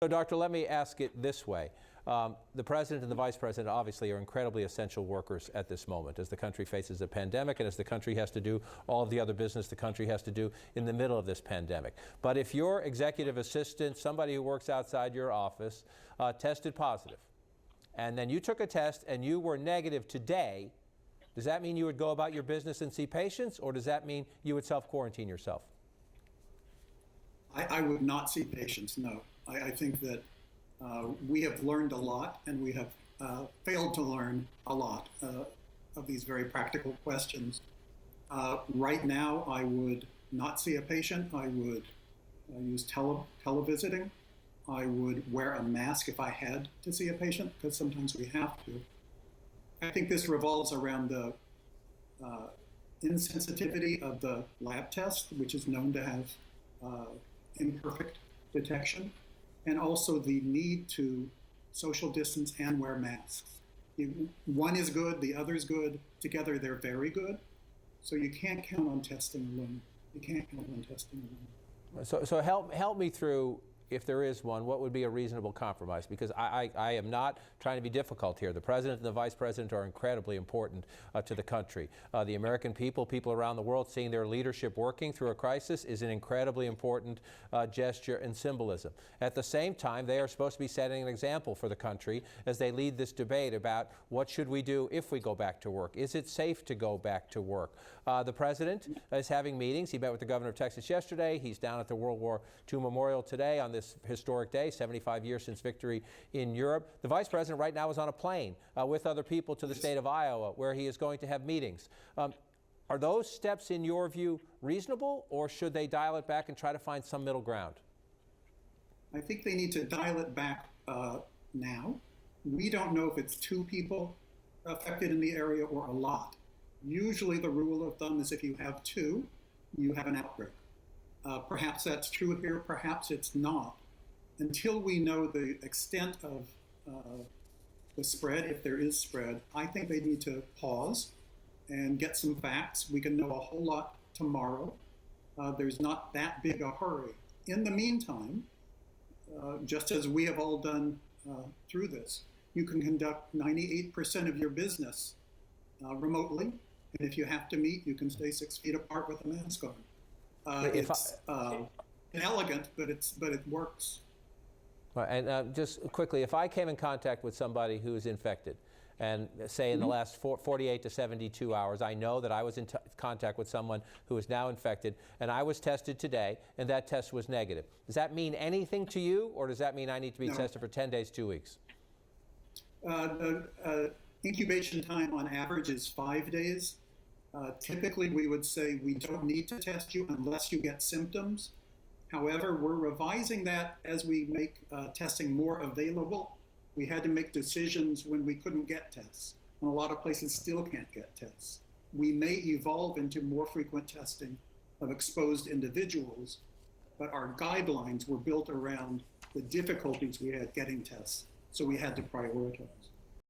So, Doctor, let me ask it this way. The President and the Vice President obviously are incredibly essential workers at this moment as the country faces a pandemic and as the country has to do all of the other business the country has to do in the middle of this pandemic. But if your executive assistant, somebody who works outside your office, tested positive, and then you took a test and you were negative today, does that mean you would go about your business and see patients, or does that mean you would self-quarantine yourself? I would not see patients, no. I think that we have learned a lot, and we have failed to learn a lot of these very practical questions. Right now, I would not see a patient. I would use televisiting. I would wear a mask if I had to see a patient, because sometimes we have to. I think this revolves around the insensitivity of the lab test, which is known to have imperfect detection, and also the need to social distance and wear masks. One is good, the other is good. Together, they're very good. So you can't count on testing alone. You can't count on testing alone. So help me through, if there is one, what would be a reasonable compromise? Because I am not trying to be difficult here. The President and the Vice President are incredibly important to the country. The American people around the world, seeing their leadership working through a crisis is an incredibly important gesture and symbolism. At the same time, they are supposed to be setting an example for the country as they lead this debate about what should we do if we go back to work. Is it safe to go back to work? The President is having meetings. He met with the governor of Texas yesterday. He's down at the World War II Memorial today on this historic day, 75 years since victory in Europe. The Vice President right now is on a plane with other people to the state of Iowa, where he is going to have meetings. Are those steps, in your view, reasonable, or should they dial it back and try to find some middle ground? I think they need to dial it back now. We don't know if it's 2 people affected in the area or a lot. Usually the rule of thumb is if you have 2, you have an outbreak. Perhaps that's true here, perhaps it's not. Until we know the extent of the spread, if there is spread, I think they need to pause and get some facts. We can know a whole lot tomorrow. There's not that big a hurry. In the meantime, just as we have all done through this, you can conduct 98% of your business remotely, and if you have to meet, you can stay 6 feet apart with a mask on. It's inelegant, but it works. And just quickly, if I came in contact with somebody who is infected, and say in the last 48 to 72 hours, I know that I was in contact with someone who is now infected, and I was tested today, and that test was negative. Does that mean anything to you, or does that mean I need to be tested for 10 days, 2 weeks? The incubation time on average is 5 days. Typically, we would say we don't need to test you unless you get symptoms. However, we're revising that as we make testing more available. We had to make decisions when we couldn't get tests, and a lot of places still can't get tests. We may evolve into more frequent testing of exposed individuals, but our guidelines were built around the difficulties we had getting tests, so we had to prioritize.